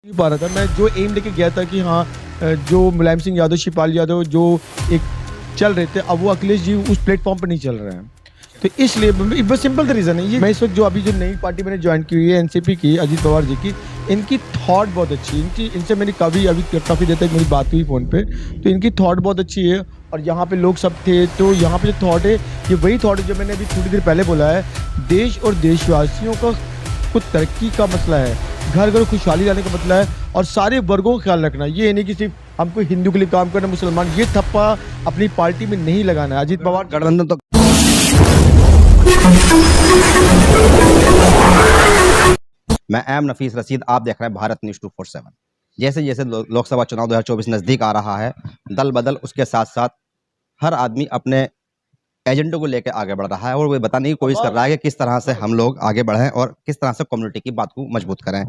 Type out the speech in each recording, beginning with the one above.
नहीं पा रहा था। मैं जो एम लेके गया था कि हाँ जो मुलायम सिंह यादव, शिवपाल यादव जो एक चल रहे थे, अब वो अखिलेश जी उस प्लेटफॉर्म पर नहीं चल रहे हैं। तो इसलिए बस सिंपल सा रीज़न है ये। मैं इस वक्त जो अभी जो नई पार्टी मैंने ज्वाइन की हुई है एनसीपी की, अजीत पवार जी की, इनकी थॉट बहुत अच्छी है। इनसे मेरी काफ़ी देर तक मेरी बात हुई फ़ोन पे, तो इनकी थॉट बहुत अच्छी है। और यहाँ पे लोग सब थे, तो यहाँ पे जो थॉट है ये वही थॉट है जो मैंने अभी थोड़ी देर पहले बोला है। देश और देशवासियों का कुछ तरक्की का मसला है, घर घर खुशहाली लाने का मसला है, और सारे वर्गों का ख्याल रखना। ये नहीं कि सिर्फ हमको हिंदू के लिए काम करना, मुसलमान, ये थप्पा अपनी पार्टी में नहीं लगाना है। अजीत पवार गठबंधन तो मैं एम नफीस रशीद, आप देख रहे हैं भारत न्यूज़ 247। जैसे जैसे लोकसभा चुनाव 2024 नज़दीक आ रहा है, दल बदल उसके साथ साथ हर आदमी अपने एजेंडों को लेकर आगे बढ़ रहा है और वो बताने की कोशिश कर रहा है कि किस तरह से हम लोग आगे बढ़ें और किस तरह से कम्युनिटी की बात को मजबूत करें।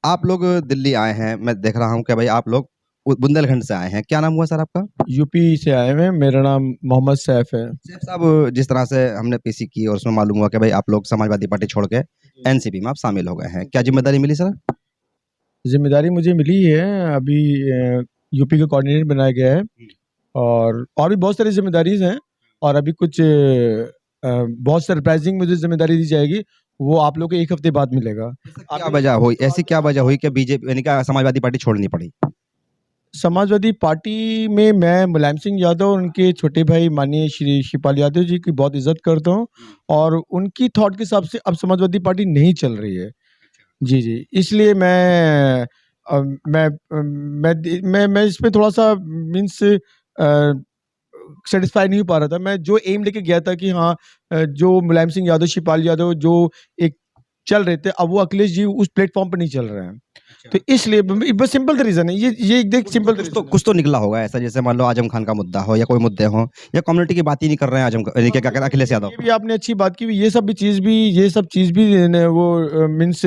आप लोग दिल्ली आए हैं, मैं देख रहा हूं कि भाई आप लोग बुंदेलखंड से आए हैं। क्या नाम हुआ सर आपका? यूपी से आए हैं। मेरा नाम मोहम्मद सैफ है। सैफ साहब, जिस तरह से हमने पीसी की और उसमें मालूम हुआ कि भाई आप लोग समाजवादी पार्टी छोड़ के एनसीपी में आप शामिल हो गए हैं, क्या जिम्मेदारी मिली सर? जिम्मेदारी मुझे मिली है, अभी यूपी का कोऑर्डिनेटर बनाया गया है, और भी बहुत सारी जिम्मेदारीज हैं। और अभी कुछ बहुत सरप्राइजिंग मुझे जिम्मेदारी दी जाएगी, वो आप लोग को एक हफ्ते बाद मिलेगा। क्या वजह हुई, ऐसी क्या वजह हुई कि बीजेपी यानी कि समाजवादी पार्टी छोड़नी पड़ी? समाजवादी पार्टी में मैं मुलायम सिंह यादव और उनके छोटे भाई माननीय श्री शिवपाल यादव जी की बहुत इज्जत करता हूँ, और उनकी थॉट के हिसाब से अब समाजवादी पार्टी नहीं चल रही है। जी, जी। इसलिए मैं इस पे थोड़ा-सा मीन्स सैटिस्फाई नहीं हो पा रहा था। मैं जो एम लेके गया था कि हाँ जो मुलायम सिंह यादव, शिवपाल यादव जो एक चल रहे थे, अब वो अखिलेश जी उस प्लेटफ़ॉर्म पे नहीं चल रहे हैं। तो इसलिए बस सिंपल सा रीज़न है ये देख सिंपल सा रीज़न है। कुछ तो निकला होगा ऐसा, जैसे मान लो आजम खान का मुद्दा हो या कोई मुद्दे हो या कम्युनिटी की बात ही नहीं कर रहे हैं आजम यानी कि क्या कहते हैं अखिलेश यादव। ये भी आपने अच्छी बात की। ये सब चीज़ भी न वो मीन्स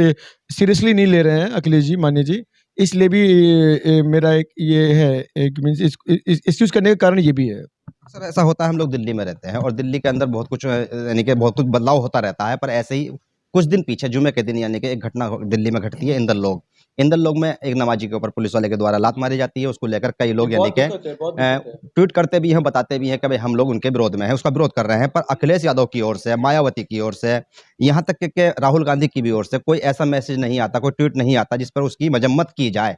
सीरियसली नहीं ले रहे हैं अखिलेश जी, मान्य जी। इसलिए भी मेरा एक ये है, एक मीन्स इस चीज़ करने का कारण ये भी है। सर ऐसा होता है, हम लोग दिल्ली में रहते हैं और दिल्ली के अंदर बहुत कुछ यानी कि बहुत कुछ बदलाव होता रहता है, पर ऐसे ही कुछ दिन पीछे जुमे के दिन यानी कि एक घटना दिल्ली में घटती है। इंदर लोग में एक नमाजी के ऊपर पुलिस वाले के द्वारा लात मारी जाती है। उसको लेकर कई लोग यानी कि ट्वीट करते भी हैं, बताते भी हैं कि भाई हम लोग उनके विरोध में हैं, उसका विरोध कर रहे हैं। पर अखिलेश यादव की ओर से, मायावती की ओर से, यहाँ तक कि राहुल गांधी की भी ओर से कोई ऐसा मैसेज नहीं आता, कोई ट्वीट नहीं आता जिस पर उसकी मजम्मत की जाए।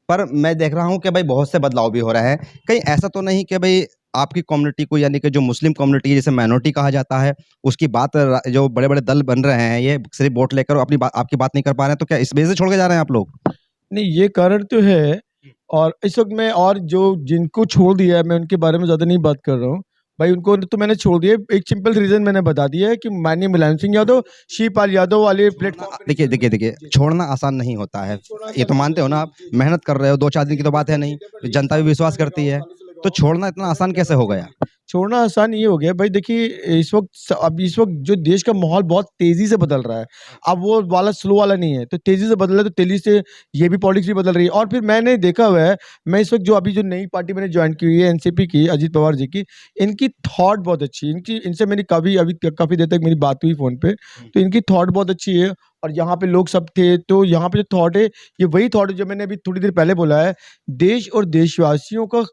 पर मैं देख रहा हूँ कि भाई बहुत से बदलाव भी हो रहे हैं। कहीं ऐसा तो नहीं कि भाई आपकी कम्युनिटी को यानी कि जो मुस्लिम कम्युनिटी है, जिसे माइनॉरिटी कहा जाता है, उसकी बात जो बड़े-बड़े दल बन रहे हैं, ये सिर्फ वोट लेकर आपकी बात नहीं कर पा रहे हैं, तो क्या इस वजह से छोड़ के जा रहे हैं आप लोग? नहीं, ये कारण तो है, और इस वक़्त मैं और जो जिनको छोड़ दिया है, मैं उनके बारे में ज़्यादा नहीं बात कर रहा हूँ। भाई उनको तो मैंने छोड़ दिया है, एक सिंपल रीज़न मैंने बता दिया है कि माननीय मुलायम सिंह यादव, शिवपाल यादव वाले प्लेटफ़ॉर्म पे देखिए, देखिए, देखिए, छोड़ना आसान नहीं होता है। ये तो मानते हो ना आप, मेहनत कर रहे हो, 2-4 दिन की तो बात है नहीं। जनता भी विश्वास करती है, तो छोड़ना इतना आसान कैसे हो गया? छोड़ना आसान ये हो गया भाई। देखिए इस वक़्त जो देश का माहौल बहुत तेज़ी से बदल रहा है। अब वो वाला स्लो वाला नहीं है, तो तेज़ी से बदल रहा है, तो तेज़ी से ये भी पॉलिटिक्स भी बदल रही है। और फिर मैंने देखा हुआ है, मैं इस वक़्त जो अभी जो नई पार्टी मैंने जॉइन की हुई है एनसीपी की, अजीत पवार जी की, इनकी थॉट बहुत अच्छी है। इनसे मेरी काफ़ी देर तक मेरी बात हुई फ़ोन पे, तो इनकी थॉट बहुत अच्छी है। और यहाँ पे लोग सब थे, तो यहाँ पे जो थॉट है, ये वही थॉट है जो मैंने अभी थोड़ी देर पहले बोला है। देश और देशवासियों का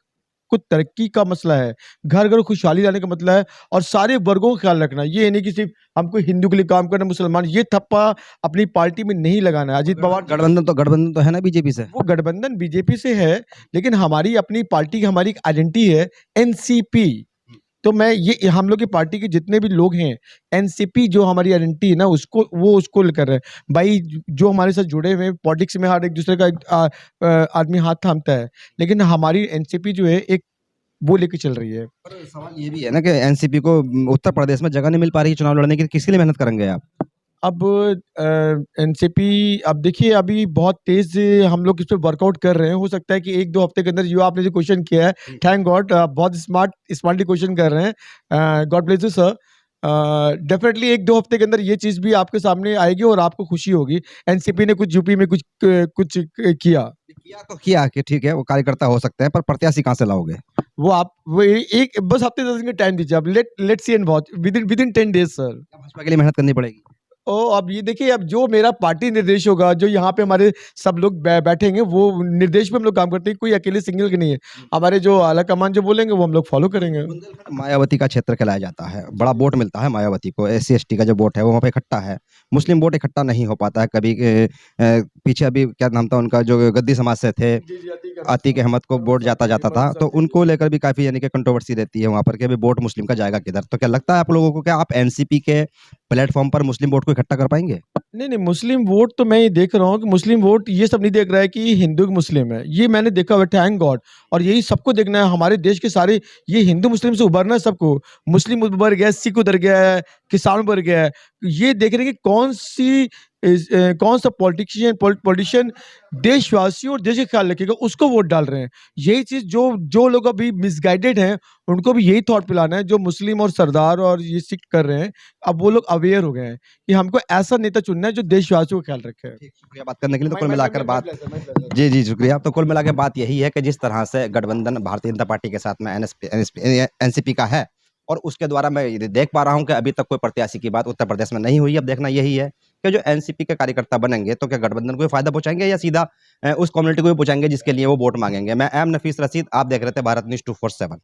कुछ तरक्की का मसला है, घर घर खुशहाली लाने का मसला है, और सारे वर्गों का ख्याल रखना। ये नहीं कि सिर्फ हमको हिंदू के लिए काम करना, मुसलमान, ये थप्पा अपनी पार्टी में नहीं लगाना है। अजीत पवार गठबंधन तो है ना बीजेपी से? वो गठबंधन बीजेपी से है, लेकिन हमारी अपनी पार्टी की हमारी एक आइडेंटिटी है एनसीपी। तो मैं ये हम लोग की पार्टी के जितने भी लोग हैं, एनसीपी जो हमारी आइडेंटिटी है ना, उसको लेकर है। भाई जो हमारे साथ जुड़े हुए हैं पॉलिटिक्स में, हर एक दूसरे का आदमी हाथ थामता है, लेकिन हमारी एनसीपी जो है एक वो लेके चल रही है। पर सवाल ये भी है ना कि एनसीपी को उत्तर प्रदेश में जगह नहीं मिल पा रही है चुनाव लड़ने की, किसके लिए मेहनत करेंगे आप? अब एनसीपी, अब देखिए अभी बहुत तेज़ हम लोग इस पे वर्कआउट कर रहे हैं। हो सकता है कि 1-2 हफ्ते के अंदर जो आपने जो क्वेश्चन किया है, थैंक गॉड, बहुत स्मार्टली क्वेश्चन कर रहे हैं। God bless you sir. Definitely 1-2 हफ्ते के अंदर ये चीज़ भी आपके सामने आएगी और आपको खुशी होगी। एनसीपी ने कुछ यूपी में कुछ किया। किया तो किया कि ठीक है, वो कार्यकर्ता हो सकते हैं, पर प्रत्याशी कहाँ से लाओगे? वो एक बस हफ्ते 10 दिन का टाइम दीजिए आप। Let's see and watch within 10 days sir. क्या भाजपा के लिए मेहनत करनी पड़ेगी? अब ये देखिए, अब जो मेरा पार्टी निर्देश होगा, जो यहाँ पे हमारे सब लोग बैठेंगे, वो निर्देश पे हम लोग काम करते हैं, कोई अकेले सिंगल के नहीं है। हमारे जो आला कमान जो बोलेंगे वो हम लोग फॉलो करेंगे। बुंदेलखंड मायावती का क्षेत्र कहलाया जाता है, बड़ा वोट मिलता है मायावती को, एससी एसटी का जो वोट है वो वहाँ पे इकट्ठा है, मुस्लिम वोट इकट्ठा नहीं हो पाता है कभी। पीछे अभी क्या नाम था उनका, जो गद्दी समाज से थे, आतिक अहमद को वोट जाता था, तो उनको लेकर भी काफी यानी कि कंट्रोवर्सी रहती है वहाँ पर कि अभी वोट मुस्लिम का जाएगा किधर। तो क्या लगता है आप लोगों को, क्या आप एनसीपी के प्लेटफॉर्म पर मुस्लिम वोट को इकट्ठा कर पाएंगे? नहीं, नहीं, मुस्लिम वोट तो मैं ये देख रहा हूँ कि मुस्लिम वोट ये सब नहीं देख रहा है कि हिंदू मुस्लिम है। ये मैंने देखा हुआ है, थैंक गॉड। और यही सबको देखना है, हमारे देश के सारे ये हिंदू मुस्लिम से उभरना है सबको। मुस्लिम उभर गया है, सिख उधर गया है, किसान उभर गया है। ये देख रहे हैं कि कौन सा पॉलिटिशियन देशवासियों और देश का ख्याल रखेगा, उसको वोट डाल रहे हैं। यही चीज़ जो जो लोग अभी मिसगाइडेड हैं, उनको भी यही थॉट पिलाना है, जो मुस्लिम और सरदार और ये सिख कर रहे हैं। अब वो लोग अवेयर हो गए हैं कि हमको ऐसा नेता चुनना है जो देशवासियों का ख्याल रखे। ठीक, शुक्रिया बात करने के लिए। तो माय कुल माय मिलाकर माय बात, प्लेज़र, माय प्लेज़र। जी, जी, शुक्रिया। तो कुल मिला के बात यही है कि जिस तरह से गठबंधन भारतीय जनता पार्टी के साथ में एनसीपी का है, और उसके द्वारा मैं ये देख पा रहा हूँ कि अभी तक कोई प्रत्याशी की बात उत्तर प्रदेश में नहीं हुई। अब देखना यही है कि जो एनसीपी के कार्यकर्ता बनेंगे तो क्या गठबंधन को भी फायदा पहुंचाएंगे या सीधा उस कम्युनिटी को भी पहुंचाएंगे जिसके लिए वो वोट मांगेंगे। मैं एम नफीस रशीद, आप देख रहे थे भारत न्यूज़ 247।